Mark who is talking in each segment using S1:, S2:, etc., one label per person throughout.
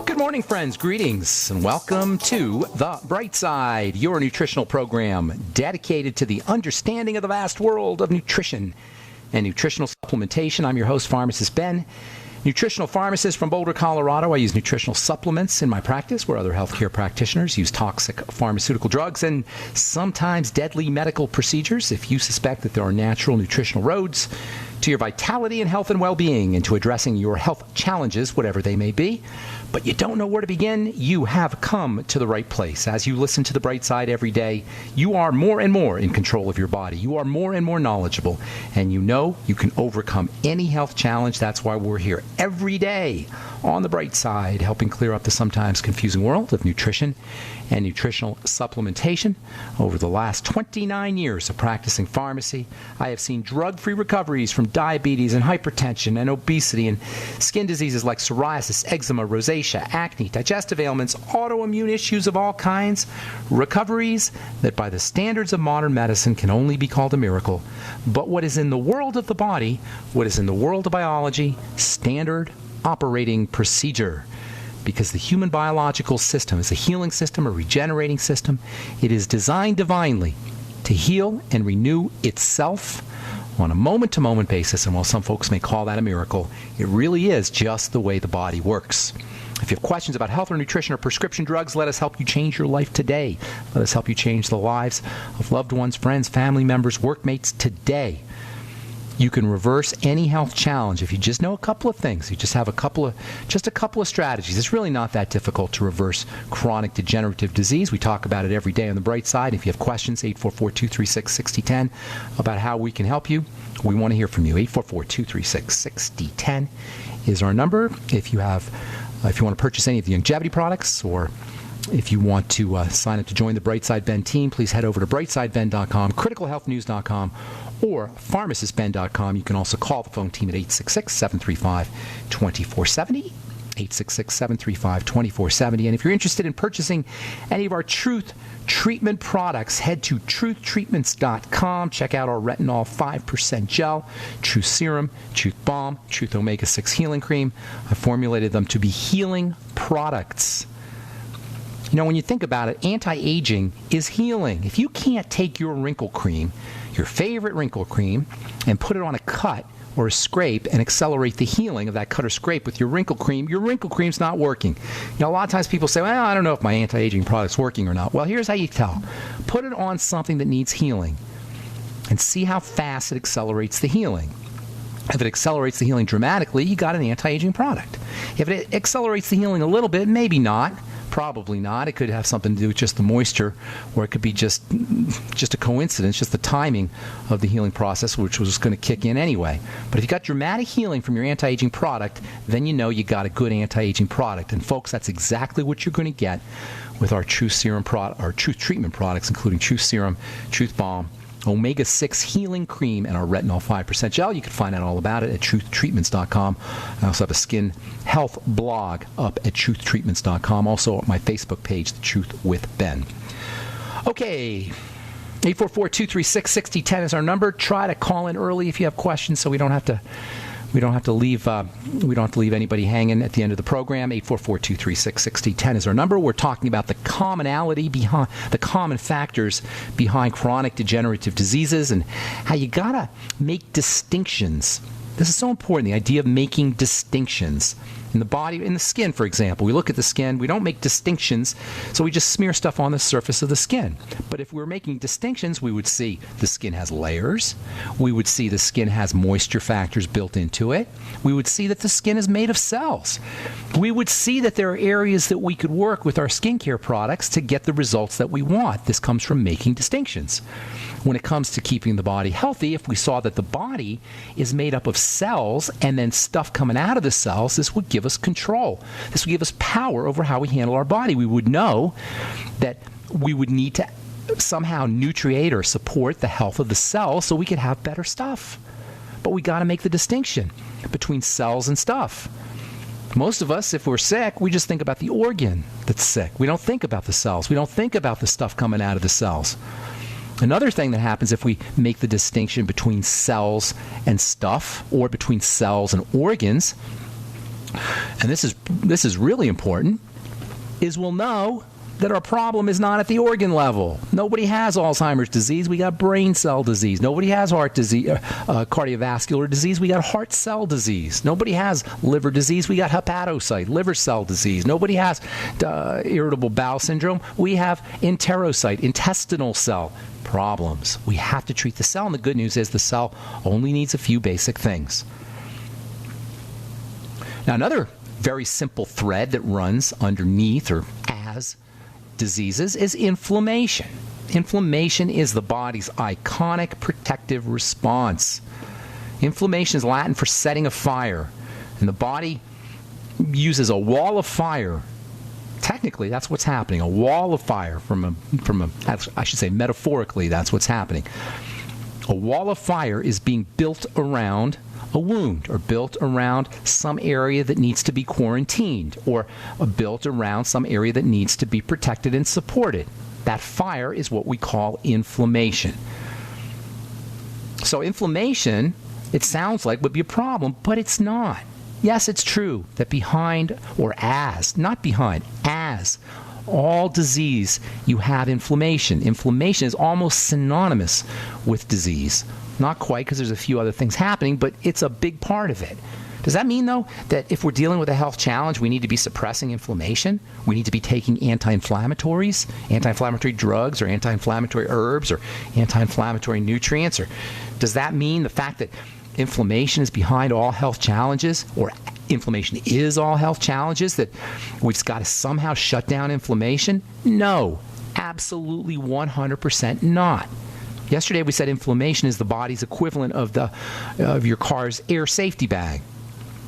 S1: Good morning, friends. Greetings and welcome to The Bright Side, your nutritional program dedicated to the understanding of the vast world of nutrition and nutritional supplementation. I'm your host, Pharmacist Ben, nutritional pharmacist from Boulder, Colorado. I use nutritional supplements in my practice where other healthcare practitioners use toxic pharmaceutical drugs and sometimes deadly medical procedures. If you suspect that there are natural nutritional roads to your vitality and health and well-being and to addressing your health challenges, whatever they may be, but you don't know where to begin, you have come to the right place. As you listen to The Bright Side every day, you are more and more in control of your body. You are more and more knowledgeable, and you know you can overcome any health challenge. That's why we're here every day on The Bright Side, helping clear up the sometimes confusing world of nutrition and nutritional supplementation. Over the last 29 years of practicing pharmacy, I have seen drug-free recoveries from diabetes and hypertension and obesity and skin diseases like psoriasis, eczema, rosacea, acne, digestive ailments, autoimmune issues of all kinds, recoveries that by the standards of modern medicine can only be called a miracle. But what is in the world of the body, what is in the world of biology, standard operating procedure. Because the human biological system is a healing system, a regenerating system. It is designed divinely to heal and renew itself on a moment-to-moment basis. And while some folks may call that a miracle, it really is just the way the body works. If you have questions about health or nutrition or prescription drugs, let us help you change your life today. Let us help you change the lives of loved ones, friends, family members, workmates today. You can reverse any health challenge if you just know a couple of things. You just have a couple of strategies. It's really not that difficult to reverse chronic degenerative disease. We talk about it every day on The Bright Side. If you have questions, 844-236-6010 about how we can help you. We want to hear from you. 844-236-6010 is our number. If you want to purchase any of the longevity products, or if you want to sign up to join the Brightside Ben team, please head over to brightsideben.com, criticalhealthnews.com, or pharmacistben.com. You can also call the phone team at 866-735-2470, 866-735-2470. And if you're interested in purchasing any of our Truth Treatment products, head to truthtreatments.com. Check out our retinol 5% gel, Truth Serum, Truth Balm, Truth Omega-6 Healing Cream. I formulated them to be healing products. You know, when you think about it, anti-aging is healing. If you can't take your wrinkle cream, your favorite wrinkle cream, and put it on a cut or a scrape and accelerate the healing of that cut or scrape with your wrinkle cream's not working. You know, a lot of times people say, well, I don't know if my anti-aging product's working or not. Well, here's how you tell. Put it on something that needs healing and see how fast it accelerates the healing. If it accelerates the healing dramatically, you got an anti-aging product. If it accelerates the healing a little bit, maybe not. Probably not. It could have something to do with just the moisture, or it could be just a coincidence, just the timing of the healing process, which was going to kick in anyway. But if you got dramatic healing from your anti-aging product, then you know you got a good anti-aging product. And folks, that's exactly what you're going to get with our Truth Serum our Truth Treatment products, including Truth Serum, Truth Balm, Omega-6 Healing Cream, and our Retinol 5% Gel. You can find out all about it at truthtreatments.com. I also have a skin health blog up at truthtreatments.com. Also at my Facebook page, The Truth with Ben. Okay, 844-236-6010 is our number. Try to call in early if you have questions, so we don't have to leave anybody hanging at the end of the program. 844-236-6010 is our number. We're talking about the common factors behind chronic degenerative diseases and how you gotta make distinctions. This is so important, the idea of making distinctions. In the body, in the skin, for example, we look at the skin, we don't make distinctions, so we just smear stuff on the surface of the skin. But if we're making distinctions, we would see the skin has layers, we would see the skin has moisture factors built into it, we would see that the skin is made of cells. We would see that there are areas that we could work with our skincare products to get the results that we want. This comes from making distinctions. When it comes to keeping the body healthy, if we saw that the body is made up of cells and then stuff coming out of the cells, this would give us control. This would give us power over how we handle our body. We would know that we would need to somehow nutriate or support the health of the cells so we could have better stuff. But we got to make the distinction between cells and stuff. Most of us, if we're sick, we just think about the organ that's sick. We don't think about the cells. We don't think about the stuff coming out of the cells. Another thing that happens if we make the distinction between cells and stuff, or between cells and organs, and this is really important, is we'll know that our problem is not at the organ level. Nobody has Alzheimer's disease. We got brain cell disease. Nobody has heart disease, cardiovascular disease. We got heart cell disease. Nobody has liver disease. We got hepatocyte, liver cell disease. Nobody has irritable bowel syndrome. We have enterocyte, intestinal cell problems. We have to treat the cell, and the good news is the cell only needs a few basic things. Now, another very simple thread that runs underneath or as diseases is inflammation. Inflammation is the body's iconic protective response. Inflammation is Latin for setting a fire, and the body uses a wall of fire. Technically, that's what's happening. A wall of fire from a I should say metaphorically, that's what's happening. A wall of fire is being built around a wound, or built around some area that needs to be quarantined, or built around some area that needs to be protected and supported. That fire is what we call inflammation. So inflammation, it sounds like, would be a problem, but it's not. Yes, it's true that behind, or as, not behind, as all disease, you have inflammation. Inflammation is almost synonymous with disease. Not quite, because there's a few other things happening, but it's a big part of it. Does that mean, though, that if we're dealing with a health challenge, we need to be suppressing inflammation? We need to be taking anti-inflammatories, anti-inflammatory drugs, or anti-inflammatory herbs, or anti-inflammatory nutrients? Or does that mean the fact that inflammation is behind all health challenges, or inflammation is all health challenges, that we've just got to somehow shut down inflammation? No, absolutely 100% not. Yesterday we said inflammation is the body's equivalent of your car's air safety bag.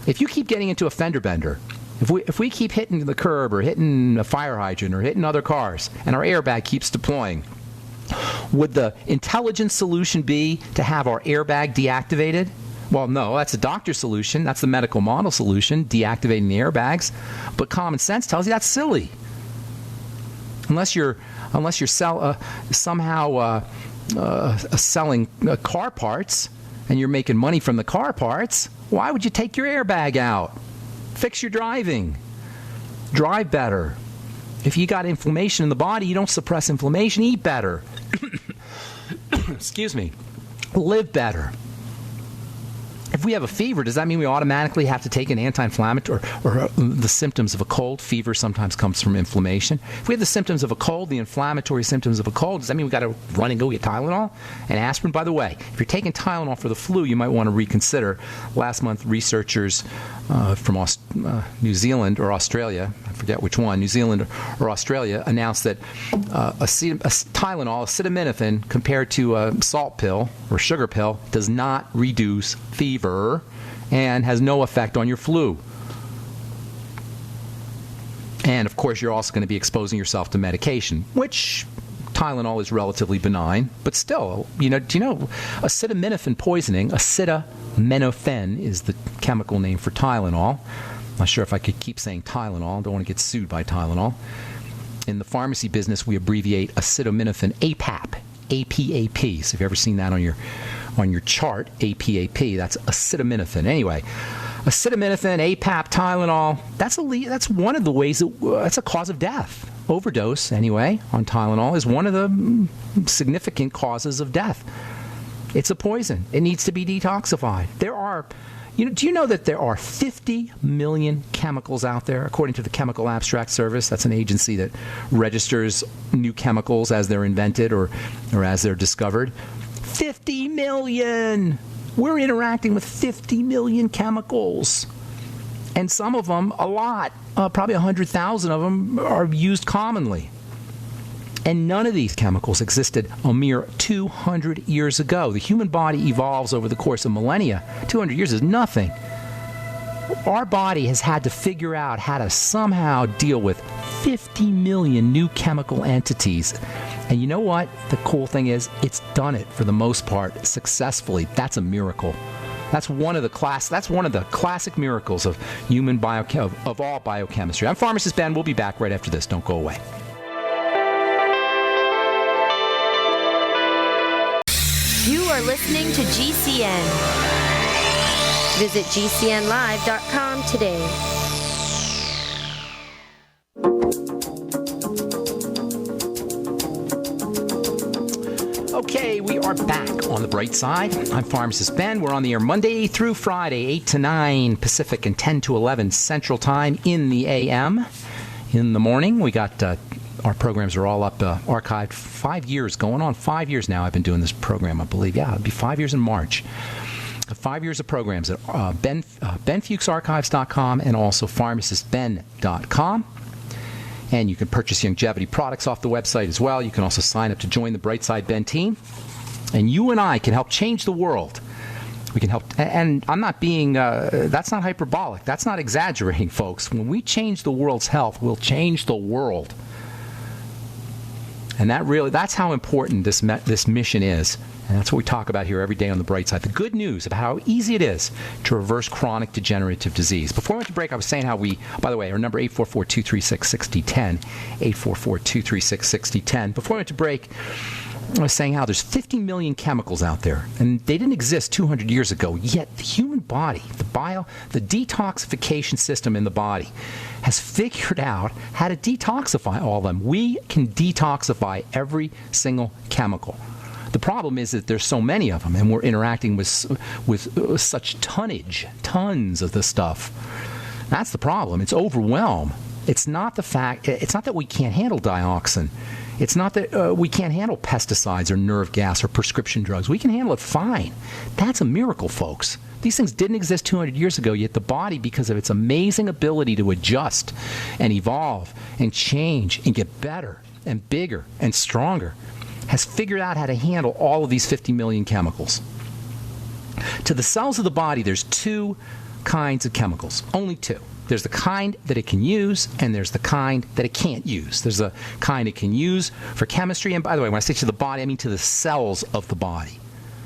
S1: If you keep getting into a fender bender, if we keep hitting the curb or hitting a fire hydrant or hitting other cars, and our airbag keeps deploying, would the intelligent solution be to have our airbag deactivated? Well, no, that's a doctor solution. That's the medical model solution, deactivating the airbags. But common sense tells you that's silly. Unless you're somehow selling car parts and you're making money from the car parts, why would you take your airbag out? Fix your driving. Drive better. If you got inflammation in the body, you don't suppress inflammation. Eat better. Excuse me. Live better. If we have a fever, does that mean we automatically have to take an anti-inflammatory, or the symptoms of a cold? Fever sometimes comes from inflammation. If we have the symptoms of a cold, the inflammatory symptoms of a cold, does that mean we got to run and go get Tylenol and aspirin? By the way, if you're taking Tylenol for the flu, you might want to reconsider. Last month, researchers from New Zealand or Australia, I forget which one, New Zealand or Australia, announced that Tylenol, acetaminophen, compared to a salt pill or sugar pill, does not reduce fever and has no effect on your flu. And of course, you're also going to be exposing yourself to medication, which Tylenol is relatively benign, but still, do you know acetaminophen poisoning? Acetaminophen is the chemical name for Tylenol. I'm not sure if I could keep saying Tylenol. I don't want to get sued by Tylenol. In the pharmacy business, we abbreviate acetaminophen APAP, APAP. So if you've ever seen that on your chart, APAP, that's acetaminophen. Anyway, acetaminophen, APAP, Tylenol, that's one of the ways that's a cause of death. Overdose, anyway, on Tylenol is one of the significant causes of death. It's a poison. It needs to be detoxified. Do you know that there are 50 million chemicals out there, according to the Chemical Abstract Service? That's an agency that registers new chemicals as they're invented or as they're discovered. 50 million! We're interacting with 50 million chemicals. And some of them, a lot, probably 100,000 of them, are used commonly. And none of these chemicals existed a mere 200 years ago. The human body evolves over the course of millennia. 200 years is nothing. Our body has had to figure out how to somehow deal with 50 million new chemical entities. And you know what? The cool thing is, it's done it for the most part successfully. That's a miracle. That's one of the classic miracles of human of all biochemistry. I'm Pharmacist Ben. We'll be back right after this. Don't go away.
S2: You are listening to GCN. Visit GCNlive.com today.
S1: Okay, we are back on the bright side. I'm Pharmacist Ben. We're on the air Monday through Friday, 8 to 9 Pacific and 10 to 11 Central Time in the AM. In the morning, we got our programs are all up, archived 5 years, going on 5 years now. I've been doing this program, I believe. Yeah, it'll be 5 years in March. 5 years of programs at benfuchsarchives.com and also pharmacistben.com. And you can purchase longevity products off the website as well. You can also sign up to join the Brightside Ben team. And you and I can help change the world. We can help, and I'm not being, that's not hyperbolic. That's not exaggerating, folks. When we change the world's health, we'll change the world. And that's how important this mission is. And that's what we talk about here every day on the Bright Side. The good news about how easy it is to reverse chronic degenerative disease. Before we went to break, I was saying how by the way, our number 844-236-6010, 844-236-6010. Before we went to break, I was saying how there's 50 million chemicals out there, and they didn't exist 200 years ago, yet the human body, the detoxification system in the body, has figured out how to detoxify all of them. We can detoxify every single chemical. The problem is that there's so many of them, and we're interacting with such tons of this stuff. That's the problem. It's overwhelm. It's not that we can't handle dioxin. It's not that we can't handle pesticides or nerve gas or prescription drugs. We can handle it fine. That's a miracle, folks. These things didn't exist 200 years ago, yet the body, because of its amazing ability to adjust and evolve and change and get better and bigger and stronger, has figured out how to handle all of these 50 million chemicals. To the cells of the body, there's two kinds of chemicals, only two. There's the kind that it can use, and there's the kind that it can't use. There's a kind it can use for chemistry, and by the way, when I say to the body, I mean to the cells of the body.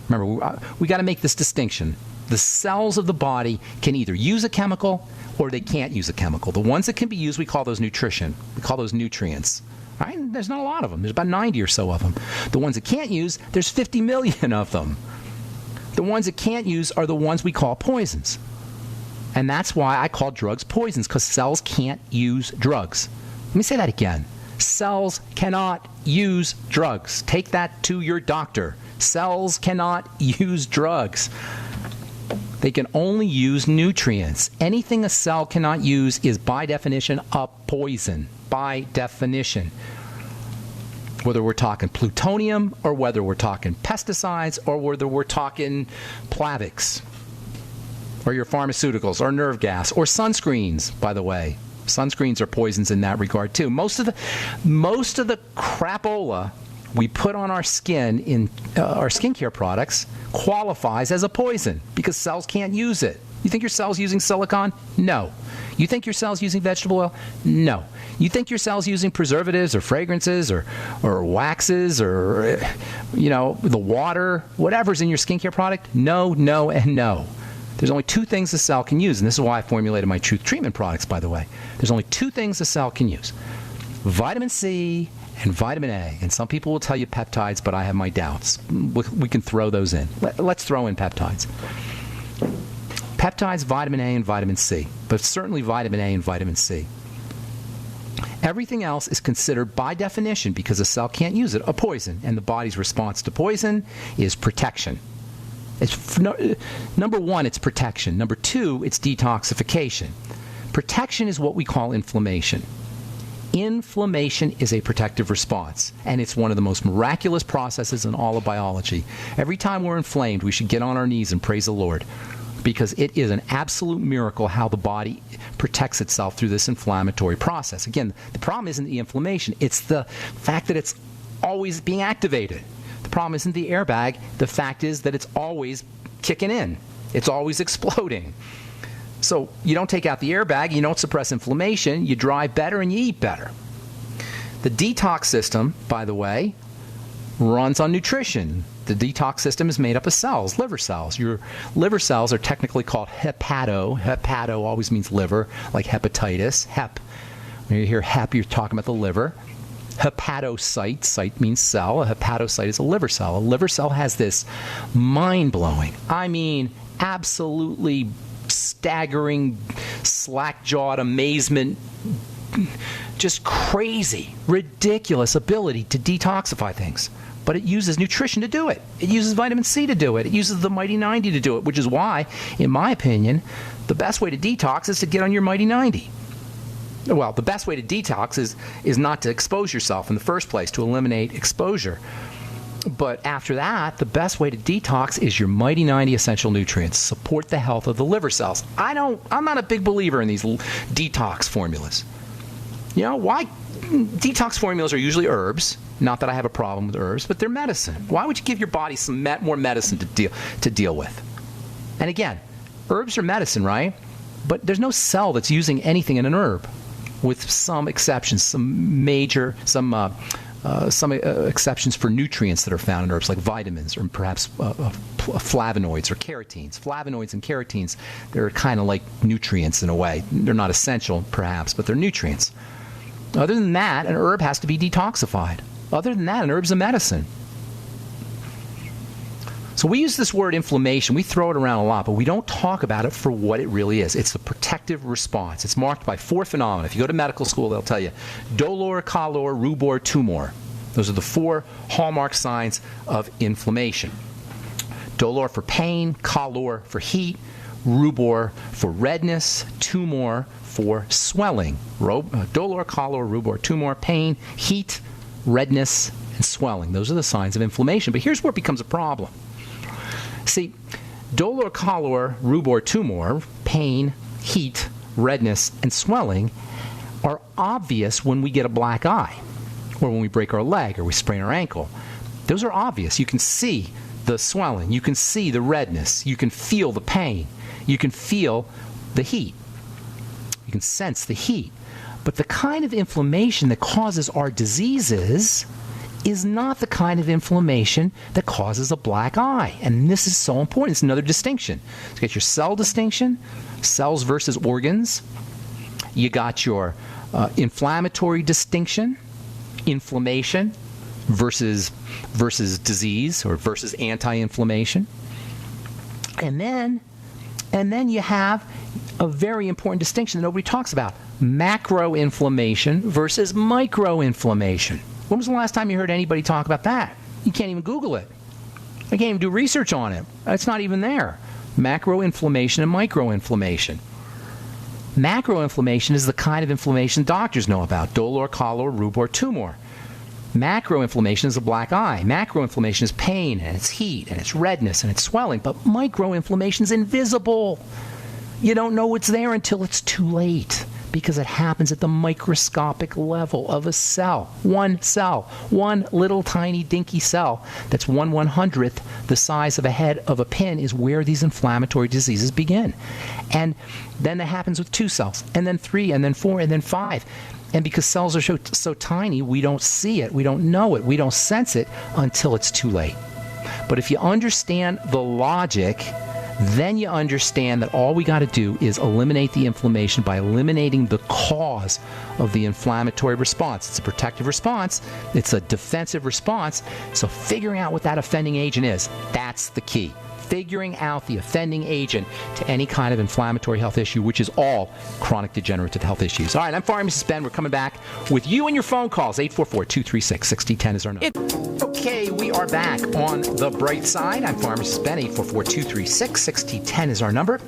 S1: Remember, we got to make this distinction. The cells of the body can either use a chemical or they can't use a chemical. The ones that can be used, we call those nutrition. We call those nutrients. Right? There's not a lot of them. There's about 90 or so of them. The ones that can't use, there's 50 million of them. The ones that can't use are the ones we call poisons. And that's why I call drugs poisons, because cells can't use drugs. Let me say that again. Cells cannot use drugs. Take that to your doctor. Cells cannot use drugs. They can only use nutrients. Anything a cell cannot use is, by definition, a poison. By definition. Whether we're talking plutonium, or whether we're talking pesticides, or whether we're talking Plavix, or your pharmaceuticals, or nerve gas, or sunscreens, by the way. Sunscreens are poisons in that regard, too. Most of the crapola we put on our skin in our skincare products qualifies as a poison because cells can't use it. You think your cell's using silicone? No. You think your cell's using vegetable oil? No. You think your cell's using preservatives or fragrances or waxes or, the water, whatever's in your skincare product? No, no, and no. There's only two things the cell can use, and this is why I formulated my Truth Treatment products, by the way. There's only two things the cell can use. Vitamin C and vitamin A. And some people will tell you peptides, but I have my doubts. We can throw those in. Let's throw in peptides. Peptides, vitamin A, and vitamin C. But certainly vitamin A and vitamin C. Everything else is considered, by definition, because a cell can't use it, a poison. And the body's response to poison is protection. Number one, it's protection. Number two, it's detoxification. Protection is what we call inflammation. Inflammation is a protective response, and it's one of the most miraculous processes in all of biology. Every time we're inflamed, we should get on our knees and praise the Lord, because it is an absolute miracle how the body protects itself through this inflammatory process. Again, the problem isn't the inflammation, it's the fact that it's always being activated. The problem isn't the airbag, the fact is that it's always kicking in. It's always exploding. So you don't take out the airbag, you don't suppress inflammation, you drive better and you eat better. The detox system, by the way, runs on nutrition. The detox system is made up of cells, liver cells. Your liver cells are technically called hepato. Hepato always means liver, like hepatitis, hep. When you hear hep, you're talking about the liver. Hepatocyte, site means cell. A hepatocyte is a liver cell. A liver cell has this mind-blowing, absolutely staggering, slack-jawed amazement, just crazy, ridiculous ability to detoxify things. But it uses nutrition to do it. It uses vitamin C to do it. It uses the Mighty 90 to do it, which is why, in my opinion, the best way to detox is to get on your Mighty 90. Well, the best way to detox is not to expose yourself in the first place, to eliminate exposure. But after that, the best way to detox is your Mighty 90 essential nutrients. Support the health of the liver cells. I'm not a big believer in these detox formulas. You know, why? Detox formulas are usually herbs. Not that I have a problem with herbs, but they're medicine. Why would you give your body some more medicine to deal with? And again, herbs are medicine, right? But there's no cell that's using anything in an herb, with some exceptions, some exceptions for nutrients that are found in herbs, like vitamins or perhaps flavonoids or carotenes. Flavonoids and carotenes, they're kind of like nutrients in a way. They're not essential, perhaps, but they're nutrients. Other than that, an herb has to be detoxified. Other than that, an herb's a medicine. So we use this word inflammation. We throw it around a lot, but we don't talk about it for what it really is. It's a protective response. It's marked by 4 phenomena. If you go to medical school, they'll tell you dolor, calor, rubor, tumor. Those are the 4 hallmark signs of inflammation. Dolor for pain, calor for heat, rubor for redness, tumor for swelling. Dolor, calor, rubor, tumor, pain, heat, redness, and swelling. Those are the signs of inflammation. But here's where it becomes a problem. See, dolor, calor, rubor, tumor, pain, heat, redness, and swelling are obvious when we get a black eye, or when we break our leg, or we sprain our ankle. Those are obvious. You can see the swelling. You can see the redness. You can feel the pain. You can feel the heat. You can sense the heat. But the kind of inflammation that causes our diseases is not the kind of inflammation that causes a black eye. And this is so important. It's another distinction. You get your cell distinction, cells versus organs. You got your inflammatory distinction, inflammation versus disease, or versus anti-inflammation. And then you have a very important distinction that nobody talks about: macroinflammation versus microinflammation. When was the last time you heard anybody talk about that? You can't even Google it. I can't even do research on it. It's not even there. Macroinflammation and microinflammation. Macroinflammation is the kind of inflammation doctors know about: dolor, calor, rubor, tumor. Macroinflammation is a black eye. Macroinflammation is pain, and it's heat, and it's redness, and it's swelling. But microinflammation is invisible. You don't know it's there until it's too late, because it happens at the microscopic level of a cell. One little tiny dinky cell that's 1/100th the size of a head of a pin is where these inflammatory diseases begin. And then that happens with 2 cells, and then 3, and then 4, and then 5. And because cells are so tiny, we don't see it, we don't know it, we don't sense it until it's too late. But if you understand the logic, then you understand that all we got to do is eliminate the inflammation by eliminating the cause of the inflammatory response. It's a protective response. It's a defensive response. So figuring out what that offending agent is, that's the key. Figuring out the offending agent to any kind of inflammatory health issue, which is all chronic degenerative health issues. All right, I'm Pharmacist Ben. We're coming back with you and your phone calls. 844-236-6010 is our number. Okay, we are back on the bright side. I'm Pharmacist Ben. 844-236-6010 is our number.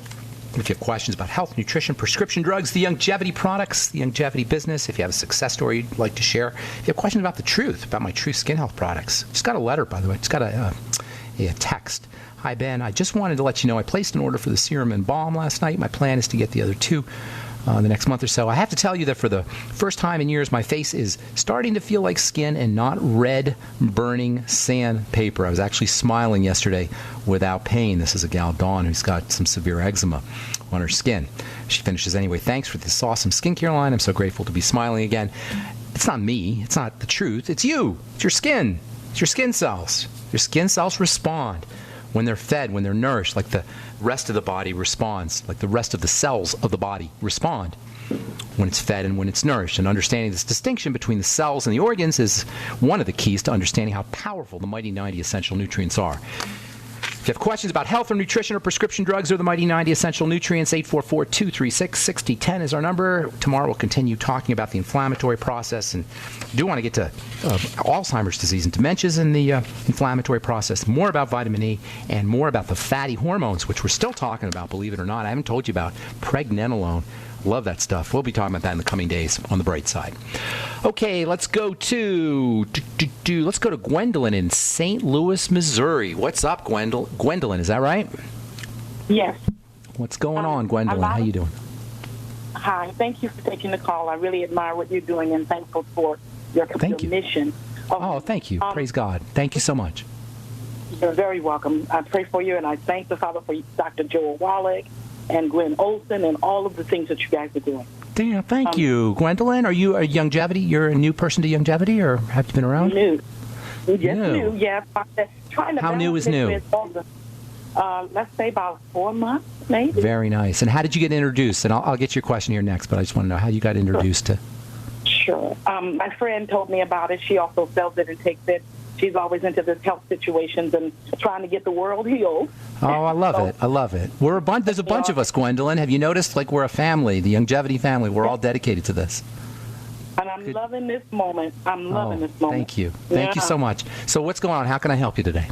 S1: If you have questions about health, nutrition, prescription drugs, the longevity products, the longevity business, if you have a success story you'd like to share, if you have questions about the truth, about my Truth Skin Health products, just got a letter, by the way. Just got a text. Hi, Ben. I just wanted to let you know I placed an order for the serum and balm last night. My plan is to get the other 2 the next month or so. I have to tell you that for the first time in years, my face is starting to feel like skin and not red, burning sandpaper. I was actually smiling yesterday without pain. This is a gal, Dawn, who's got some severe eczema on her skin. She finishes anyway. Thanks for this awesome skincare line. I'm so grateful to be smiling again. It's not me. It's not the truth. It's you. It's your skin. It's your skin cells. Your skin cells respond when they're fed, when they're nourished, like the rest of the body responds, like the rest of the cells of the body respond when it's fed and when it's nourished. And understanding this distinction between the cells and the organs is one of the keys to understanding how powerful the Mighty 90 essential nutrients are. If If you have questions about health or nutrition or prescription drugs or the Mighty 90 Essential Nutrients, 844-236-6010 is our number. Tomorrow we'll continue talking about the inflammatory process, and do want to get to Alzheimer's disease and dementias in the inflammatory process, more about vitamin E, and more about the fatty hormones, which we're still talking about, believe it or not. I haven't told you about pregnenolone. Love that stuff. We'll be talking about that in the coming days on the bright side. Okay, let's go to Gwendolyn in St. Louis, Missouri. What's up, Gwendolyn? Is that right?
S3: Yes.
S1: What's going on, Gwendolyn? How you doing?
S3: Hi. Thank you for taking the call. I really admire what you're doing and thankful for your mission.
S1: Oh, thank you. Praise God. Thank you so much.
S3: You're very welcome. I pray for you, and I thank the Father for Dr. Joel Wallach and Glenn Olson and all of the things that you guys are doing.
S1: Damn, thank you. Gwendolyn, are you a Youngevity? You're a new person to Youngevity, or have you been around?
S3: New. New, yeah.
S1: How new is new?
S3: Let's say about 4 months, maybe.
S1: Very nice. And how did you get introduced? And I'll get your question here next, but I just want to know how you got introduced to.
S3: Sure. My friend told me about it. She also sells it and takes it. She's always into this health situations and trying to get the world healed.
S1: Oh, I love it. I love it. There's a bunch of us, Gwendolyn. Have you noticed, like, we're a family, the Youngevity family. We're all dedicated to this.
S3: And I'm loving this moment. I'm loving this moment.
S1: Thank you. Thank you so much. So what's going on? How can I help you today?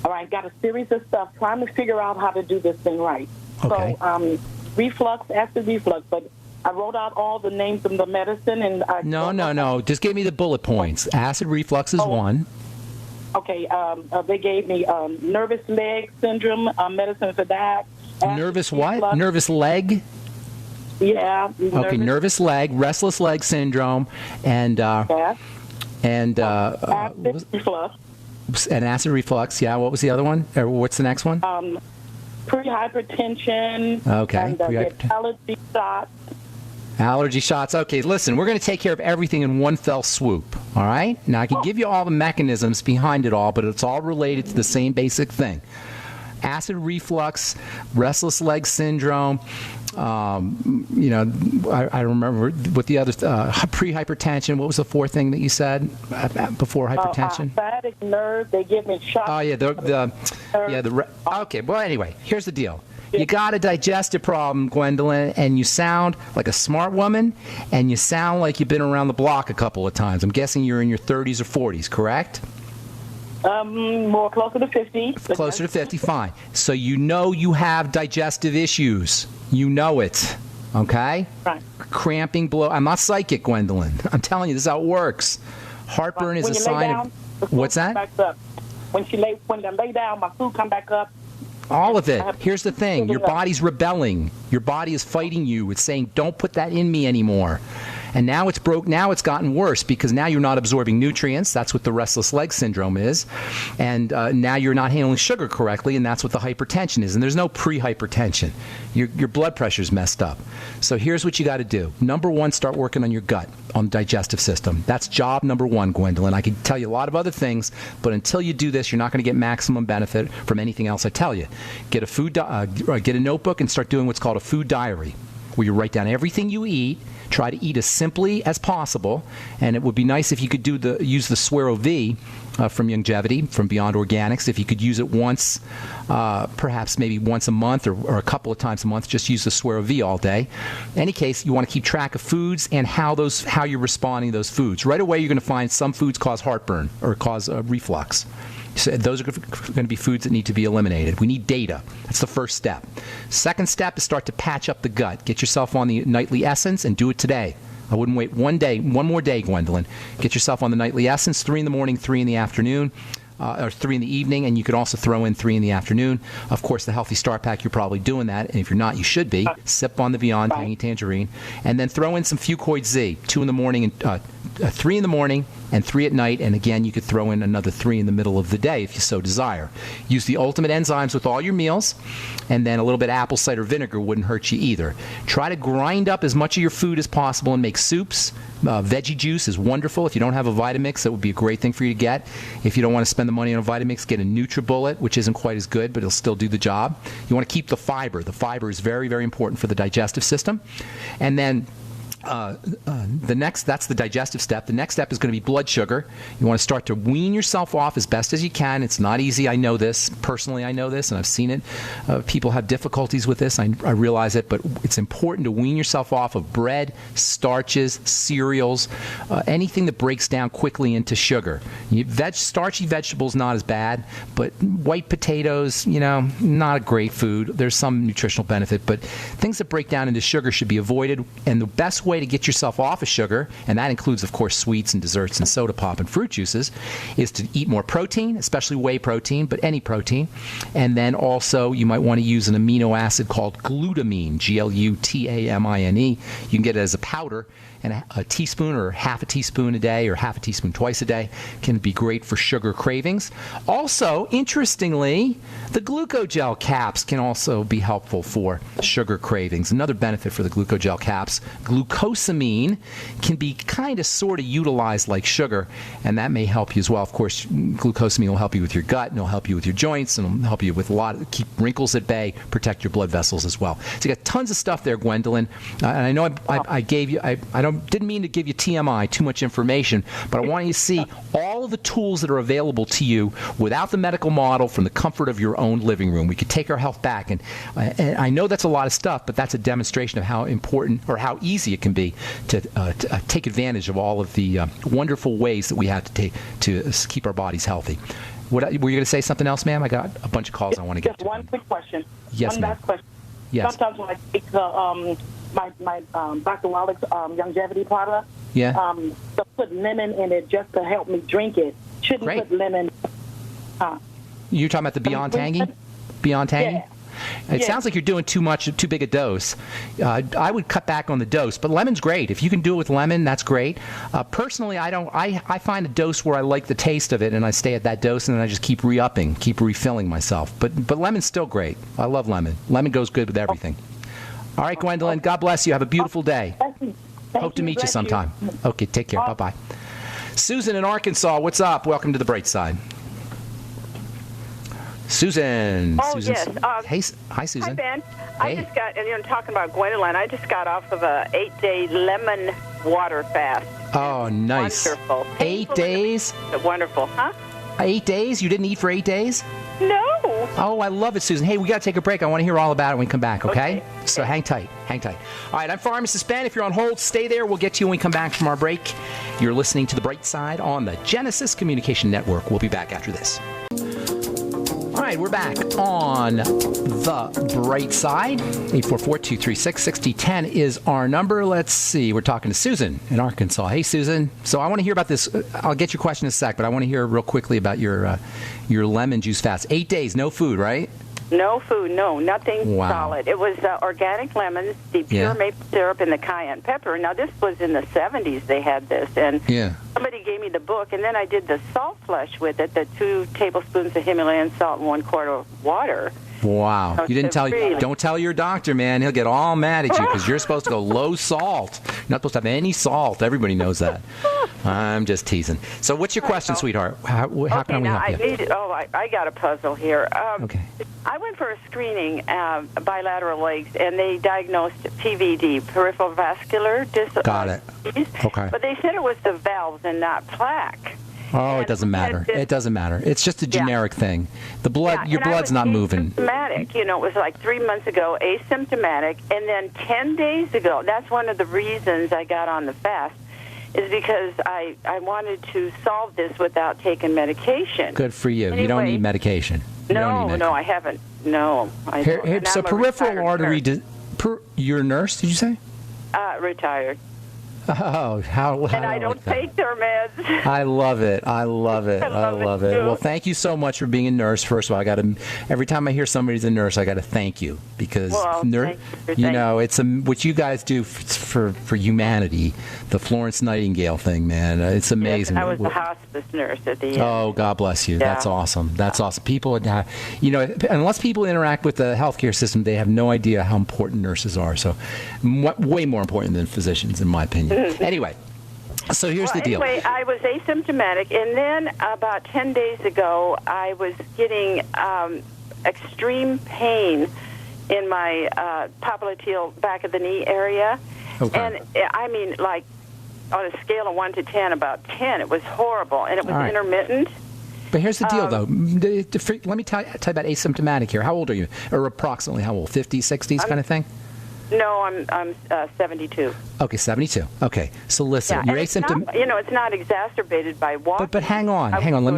S3: All right, got a series of stuff trying to figure out how to do this thing right.
S1: Okay.
S3: So, acid reflux, but I wrote out all the names of the medicine and
S1: No. Just give me the bullet points. Acid reflux is one.
S3: Okay. They gave me nervous leg syndrome medicine for that.
S1: Nervous what? Reflux. Nervous leg?
S3: Yeah.
S1: Okay. Nervous leg, restless leg syndrome, and
S3: acid reflux.
S1: And acid reflux. Yeah. What was the other one? Or what's the next one?
S3: Pre-hypertension.
S1: Okay.
S3: And allergy shots.
S1: Allergy shots. Okay, listen, we're going to take care of everything in one fell swoop, all right? Now, I can give you all the mechanisms behind it all, but it's all related to the same basic thing. Acid reflux, restless leg syndrome, I remember what the other, pre-hypertension. What was the fourth thing that you said before hypertension?
S3: Sciatic nerve, they give me shots.
S1: Oh, yeah, okay, well, anyway, here's the deal. You got a digestive problem, Gwendolyn, and you sound like a smart woman, and you sound like you've been around the block a couple of times. I'm guessing you're in your 30s or 40s, correct?
S3: More closer to 50.
S1: Closer to 50, fine. So you know you have digestive issues. You know it, okay?
S3: Right.
S1: Cramping, I'm not psychic, Gwendolyn. I'm telling you, this is how it works. Heartburn is a sign of... What's that?
S3: When I lay down, my food come back up.
S1: All of it. Here's the thing. Your body's rebelling. Your body is fighting you. It's saying, don't put that in me anymore. And now it's broke. Now it's gotten worse because now you're not absorbing nutrients. That's what the restless leg syndrome is. And now you're not handling sugar correctly, and that's what the hypertension is. And there's no pre-hypertension. Your blood pressure's messed up. So here's what you got to do. Number one, start working on your gut, on the digestive system. That's job number one, Gwendolyn. I could tell you a lot of other things, but until you do this, you're not going to get maximum benefit from anything else I tell you. Get a notebook and start doing what's called a food diary, where you write down everything you eat. Try to eat as simply as possible, and it would be nice if you could use the Swero V from Youngevity, from Beyond Organics. If you could use it once, perhaps maybe once a month or a couple of times a month, just use the Swero V all day. In any case, you want to keep track of foods and how you're responding to those foods. Right away, you're going to find some foods cause heartburn or cause reflux. So those are going to be foods that need to be eliminated. We need data. That's the first step. Second step is start to patch up the gut. Get yourself on the Nightly Essence and do it today. I wouldn't wait one more day, Gwendolyn. Get yourself on the Nightly Essence, 3 in the morning, 3 in the afternoon. Or 3 in the evening, and you could also throw in 3 in the afternoon. Of course, the Healthy Start Pack, you're probably doing that, and if you're not, you should be. Sip on the Beyond Tangy Tangerine, and then throw in some Fucoid Z, 2 in the morning and 3 in the morning and 3 at night, and again, you could throw in another 3 in the middle of the day if you so desire. Use the Ultimate Enzymes with all your meals, and then a little bit of apple cider vinegar wouldn't hurt you either. Try to grind up as much of your food as possible and make soups. Veggie juice is wonderful. If you don't have a Vitamix, that would be a great thing for you to get. If you don't want to spend the money on a Vitamix, get a NutriBullet, which isn't quite as good, but it'll still do the job. You want to keep the fiber. The fiber is very, very important for the digestive system. And then That's the digestive step. The next step is going to be blood sugar. You want to start to wean yourself off as best as you can. It's not easy. I know this. Personally, I know this, and I've seen it. People have difficulties with this. I realize it, but it's important to wean yourself off of bread, starches, cereals, anything that breaks down quickly into sugar. Starchy vegetables, not as bad, but white potatoes, not a great food. There's some nutritional benefit, but things that break down into sugar should be avoided, and the best way to get yourself off of sugar, and that includes, of course, sweets and desserts and soda pop and fruit juices, is to eat more protein, especially whey protein, but any protein. And then also you might want to use an amino acid called glutamine, Glutamine. You can get it as a powder, and a teaspoon or half a teaspoon a day or half a teaspoon twice a day can be great for sugar cravings. Also, interestingly, the glucogel caps can also be helpful for sugar cravings. Another benefit for the glucogel caps, glucosamine can be kind of sort of utilized like sugar, and that may help you as well. Of course, glucosamine will help you with your gut, and it'll help you with your joints, and it'll help you with keep wrinkles at bay, protect your blood vessels as well. So you got tons of stuff there, Gwendolyn. And I know I gave you, didn't mean to give you TMI, too much information, but I want you to see all of the tools that are available to you without the medical model from the comfort of your own living room. We could take our health back, and I know that's a lot of stuff, but that's a demonstration of how important or how easy it can be to take advantage of all of the wonderful ways that we have to keep our bodies healthy. Were you going to say something else, ma'am? I got a bunch of calls I want to get to.
S3: Just one quick question.
S1: Yes,
S3: one
S1: ma'am.
S3: last question.
S1: Yes.
S3: Sometimes when I take the my Dr. Wallach's longevity product, to put lemon in it just to help me drink it. Shouldn't
S1: Great.
S3: put lemon.
S1: You're talking about the Beyond Tangy? Beyond Tangy?
S3: Yeah.
S1: It sounds like you're doing too big a dose. I would cut back on the dose, but lemon's great. If you can do it with lemon, that's great. Personally, I don't. I find a dose where I like the taste of it, and I stay at that dose, and then I just keep re-upping, keep refilling myself. But lemon's still great. I love lemon. Lemon goes good with everything. All right, Gwendolyn, God bless you. Have a beautiful day. Hope to meet you sometime. Okay, take care. Bye-bye. Susan in Arkansas, what's up? Welcome to the Bright Side. Susan.
S4: Oh,
S1: Susan's,
S4: yes.
S1: Hey, hi, Susan.
S4: Hi, Ben.
S1: Hey.
S4: I just got, talking about Gwendolyn, I just got off of a 8-day lemon water fast.
S1: Oh, nice.
S4: Wonderful.
S1: 8 days?
S4: Wonderful, huh?
S1: 8 days? You didn't eat for 8 days?
S4: No.
S1: Oh, I love it, Susan. Hey, we got to take a break. I want to hear all about it when we come back, okay? So hang tight. Hang tight. All right, I'm Pharmacist Ben. If you're on hold, stay there. We'll get to you when we come back from our break. You're listening to The Bright Side on the Genesis Communication Network. We'll be back after this. All right, we're back on The Bright Side. 844-236-6010 is our number. Let's see. We're talking to Susan in Arkansas. Hey, Susan. So I want to hear about this. I'll get your question in a sec, but I want to hear real quickly about your lemon juice fast. 8 days, no food, right?
S4: No food, no, nothing
S1: Wow.
S4: solid. It was organic lemons, the pure maple syrup, and the cayenne pepper. Now, this was in the 70s they had this, and somebody gave me the book, and then I did the salt flush with it, the 2 tablespoons of Himalayan salt and 1 quart of water.
S1: Wow.
S4: So
S1: You didn't tell
S4: really-
S1: Don't tell your doctor, man. He'll get all mad at you because you're supposed to go low salt. You're not supposed to have any salt. Everybody knows that. I'm just teasing. So what's your question, sweetheart? How can we help you?
S4: I got a puzzle here.
S1: Okay.
S4: I went for a screening, bilateral legs, and they diagnosed PVD, peripheral vascular disease.
S1: Got it. Okay.
S4: But they said it was the valves and not plaque.
S1: Oh, it doesn't matter. It doesn't matter. It's just a generic thing. The blood, your blood's not moving.
S4: Asymptomatic. It was like 3 months ago, asymptomatic, and then 10 days ago. That's one of the reasons I got on the fast, is because I wanted to solve this without taking medication.
S1: Good for you.
S4: Anyway,
S1: you don't need medication.
S4: No, I haven't. No, I don't.
S1: So
S4: I'm a
S1: peripheral
S4: retired
S1: artery.
S4: nurse.
S1: You're a nurse? Did you say?
S4: Retired.
S1: Oh, how
S4: And I don't take their meds.
S1: I love it. I love it. I love it.
S4: too.
S1: Well, thank you so much for being a nurse. First of all, every time I hear somebody's a nurse, I got to thank you because it's what you guys do for humanity. The Florence Nightingale thing, man. It's amazing.
S4: Yes, I was a hospice nurse at the end.
S1: Oh, God bless you.
S4: Yeah.
S1: That's awesome. That's awesome. People, unless people interact with the healthcare system, they have no idea how important nurses are. So, way more important than physicians, in my opinion. Anyway, so here's the deal.
S4: Anyway, I was asymptomatic, and then about 10 days ago, I was getting extreme pain in my popliteal back of the knee area.
S1: Okay.
S4: And I mean, like, on a scale of 1 to 10, about 10. It was horrible, and it was intermittent.
S1: But here's the deal, though. Let me tell you about asymptomatic here. How old are you? Or approximately how old? 50s, 60s kind of thing?
S4: No, I'm 72.
S1: Okay, 72. Okay, so listen, you're asymptomatic.
S4: It's not exacerbated by walking.
S1: But hang on. Let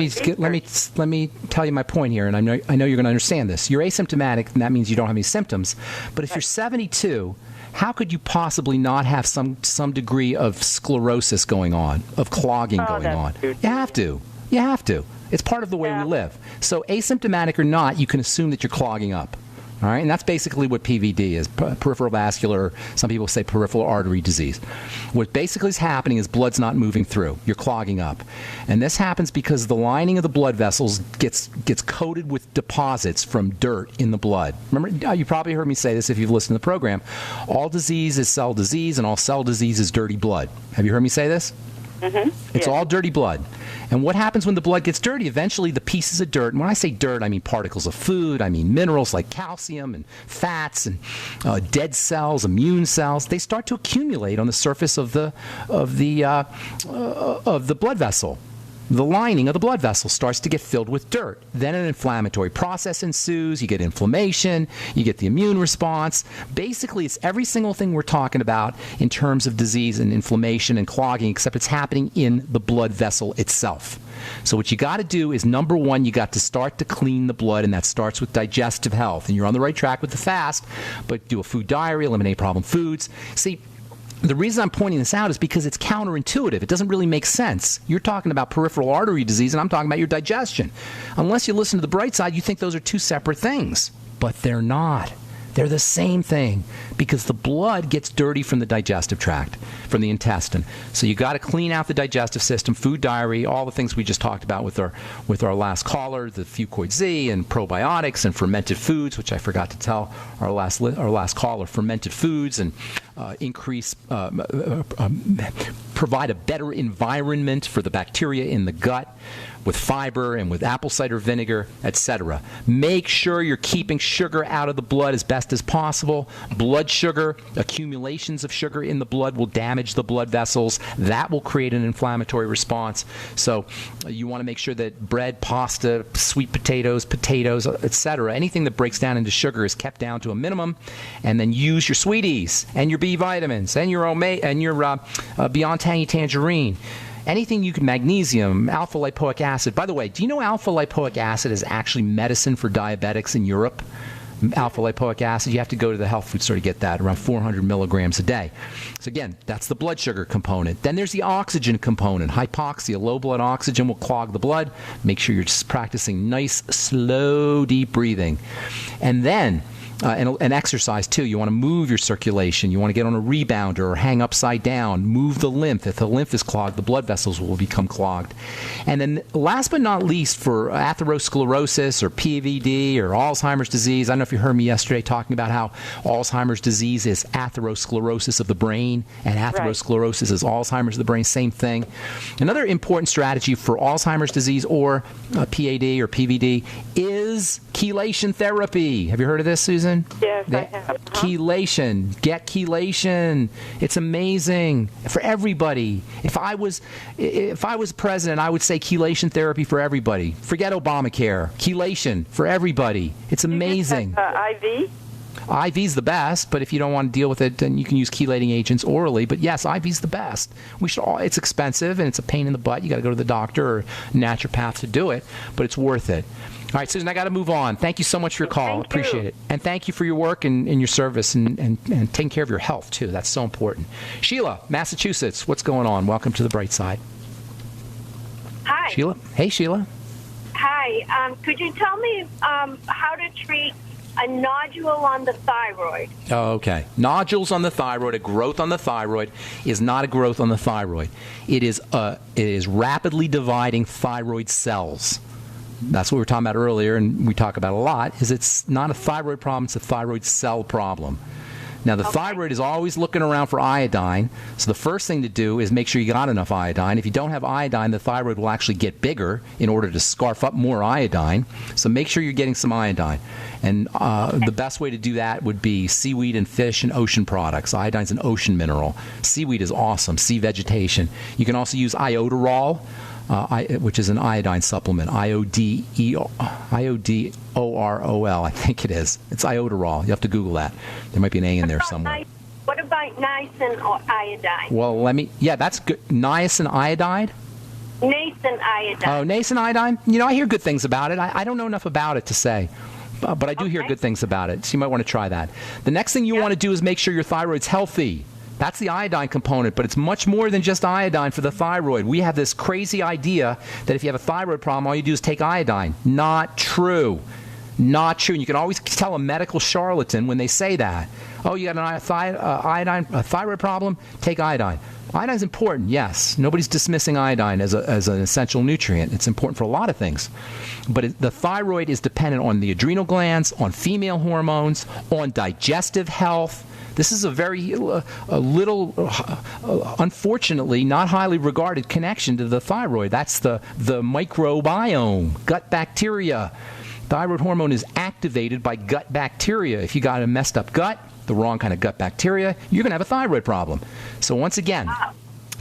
S1: me tell you my point here, and I know you're going to understand this. You're asymptomatic, and that means you don't have any symptoms. But if you're 72, how could you possibly not have some degree of sclerosis going on, of clogging going on?
S4: True.
S1: You have to. You have to. It's part of the way we live. So asymptomatic or not, you can assume that you're clogging up. All right, and that's basically what PVD is, peripheral vascular, some people say peripheral artery disease. What basically is happening is blood's not moving through. You're clogging up. And this happens because the lining of the blood vessels gets coated with deposits from dirt in the blood. Remember, you probably heard me say this if you've listened to the program. All disease is cell disease, and all cell disease is dirty blood. Have you heard me say this?
S4: Mm-hmm.
S1: It's all dirty blood. And what happens when the blood gets dirty? Eventually, the pieces of dirt, and when I say dirt, I mean particles of food, I mean minerals like calcium and fats and dead cells, immune cells, they start to accumulate on the surface of the blood vessel. The lining of the blood vessel starts to get filled with dirt. Then an inflammatory process ensues. You get inflammation. You get the immune response. Basically, it's every single thing we're talking about in terms of disease and inflammation and clogging, except it's happening in the blood vessel itself. So what you got to do is, number one, you got to start to clean the blood, and that starts with digestive health. And you're on the right track with the fast, but do a food diary, eliminate problem foods. See, the reason I'm pointing this out is because it's counterintuitive. It doesn't really make sense. You're talking about peripheral artery disease, and I'm talking about your digestion. Unless you listen to the bright side, you think those are two separate things. But they're not. They're the same thing, because the blood gets dirty from the digestive tract, from the intestine. So you got to clean out the digestive system, food diary, all the things we just talked about with our last caller, the Fucoid Z and probiotics and fermented foods, which I forgot to tell our last caller, fermented foods and provide a better environment for the bacteria in the gut with fiber and with apple cider vinegar, etc. Make sure you're keeping sugar out of the blood as best as possible. Blood sugar, accumulations of sugar in the blood will damage the blood vessels. That will create an inflammatory response. So you want to make sure that bread, pasta, sweet potatoes, etc., anything that breaks down into sugar is kept down to a minimum. And then use your sweeties and your B vitamins and your Beyond Tangy Tangerine. Anything you can, magnesium, alpha lipoic acid. By the way, do you know alpha lipoic acid is actually medicine for diabetics in Europe? Alpha lipoic acid, you have to go to the health food store to get that, around 400 milligrams a day. So again, that's the blood sugar component. Then there's the oxygen component. Hypoxia, low blood oxygen will clog the blood. Make sure you're just practicing nice, slow, deep breathing. And then and exercise too. You want to move your circulation. You want to get on a rebounder or hang upside down. Move the lymph. If the lymph is clogged, the blood vessels will become clogged. And then last but not least, for atherosclerosis or PVD or Alzheimer's disease, I don't know if you heard me yesterday talking about how Alzheimer's disease is atherosclerosis of the brain and atherosclerosis is Alzheimer's of the brain, same thing. Another important strategy for Alzheimer's disease or PAD or PVD is chelation therapy. Have you heard of this, Susan?
S4: Yes, I have.
S1: Chelation. Get chelation. It's amazing for everybody. If I was president, I would say chelation therapy for everybody. Forget Obamacare. Chelation for everybody. It's amazing.
S4: IV?
S1: IV's the best, but if you don't want to deal with it, then you can use chelating agents orally. But yes, IV's the best. It's expensive and it's a pain in the butt. You got to go to the doctor or naturopath to do it, but it's worth it. All right, Susan, I got to move on. Thank you so much for your call. Appreciate it. And thank you for your work and your service and taking care of your health, too. That's so important. Sheila, Massachusetts, what's going on? Welcome to the bright side.
S5: Hi.
S1: Sheila? Hey, Sheila.
S5: Hi. Could you tell me how to treat a nodule on the thyroid?
S1: Oh, okay. Nodules on the thyroid, a growth on the thyroid, is not a growth on the thyroid. It is rapidly dividing thyroid cells. That's what we were talking about earlier, and we talk about a lot, is it's not a thyroid problem, it's a thyroid cell problem. Now, the thyroid is always looking around for iodine, so the first thing to do is make sure you got enough iodine. If you don't have iodine, the thyroid will actually get bigger in order to scarf up more iodine, so make sure you're getting some iodine. And the best way to do that would be seaweed and fish and ocean products. Iodine's an ocean mineral. Seaweed is awesome, sea vegetation. You can also use iodoral, which is an iodine supplement, IODOROL, I think it is. It's iodoral. You have to Google that. There might be an A in there somewhere.
S5: What about niacin or iodine?
S1: Well, that's good. Niacin iodide?
S5: Niacin iodine.
S1: Oh, niacin iodine? I hear good things about it. I don't know enough about it to say. But I do hear good things about it, so you might want to try that. The next thing you want to do is make sure your thyroid's healthy. That's the iodine component, but it's much more than just iodine for the thyroid. We have this crazy idea that if you have a thyroid problem, all you do is take iodine. Not true. Not true. And you can always tell a medical charlatan when they say that. Oh, you got a thyroid problem? Take iodine. Iodine's important, yes. Nobody's dismissing iodine as an essential nutrient. It's important for a lot of things. But the thyroid is dependent on the adrenal glands, on female hormones, on digestive health. This is a very unfortunately, not highly regarded connection to the thyroid. That's the microbiome, gut bacteria. Thyroid hormone is activated by gut bacteria. If you got a messed up gut, the wrong kind of gut bacteria, you're going to have a thyroid problem. So once again,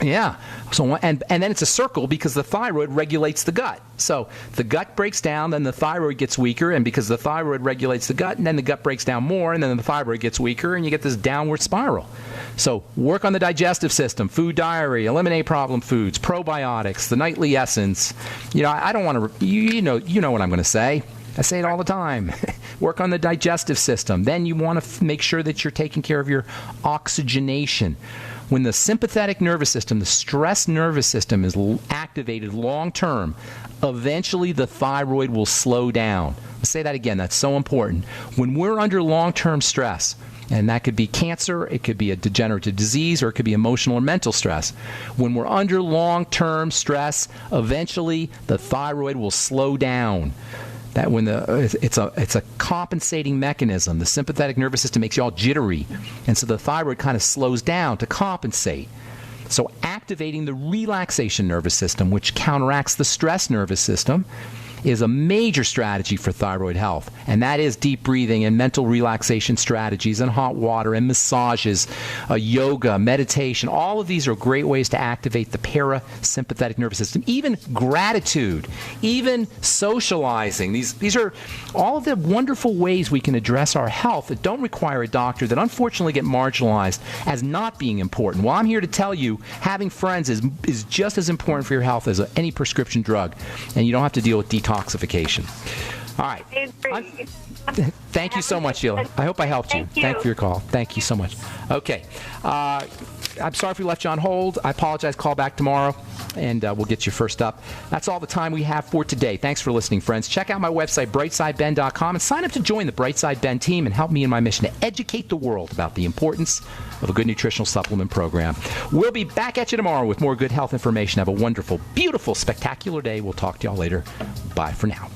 S1: yeah. So and then it's a circle because the thyroid regulates the gut. So the gut breaks down, then the thyroid gets weaker, and because the thyroid regulates the gut, and then the gut breaks down more, and then the thyroid gets weaker, and you get this downward spiral. So work on the digestive system, food diary, eliminate problem foods, probiotics, the nightly essence. I don't want to. You know what I'm going to say. I say it all the time. Work on the digestive system. Then you want to make sure that you're taking care of your oxygenation. When the sympathetic nervous system, the stress nervous system, is activated long term, eventually the thyroid will slow down. I'll say that again. That's so important. When we're under long-term stress, and that could be cancer, it could be a degenerative disease, or it could be emotional or mental stress. When we're under long-term stress, eventually the thyroid will slow down. That when it's a compensating mechanism. The sympathetic nervous system makes you all jittery, and so the thyroid kind of slows down to compensate. So activating the relaxation nervous system, which counteracts the stress nervous system, is a major strategy for thyroid health, and that is deep breathing and mental relaxation strategies and hot water and massages, yoga, meditation. All of these are great ways to activate the parasympathetic nervous system. Even gratitude, even socializing. These are all of the wonderful ways we can address our health that don't require a doctor, that unfortunately get marginalized as not being important. Well, I'm here to tell you, having friends is just as important for your health as any prescription drug, and you don't have to deal with detoxification. All right. Thank you so much, Sheila. I hope I helped you. Thank you for your call. Thank you so much. Okay. I'm sorry if we left you on hold. I apologize. Call back tomorrow, and we'll get you first up. That's all the time we have for today. Thanks for listening, friends. Check out my website, brightsideben.com, and sign up to join the Brightside Ben team and help me in my mission to educate the world about the importance of a good nutritional supplement program. We'll be back at you tomorrow with more good health information. Have a wonderful, beautiful, spectacular day. We'll talk to y'all later. Bye for now.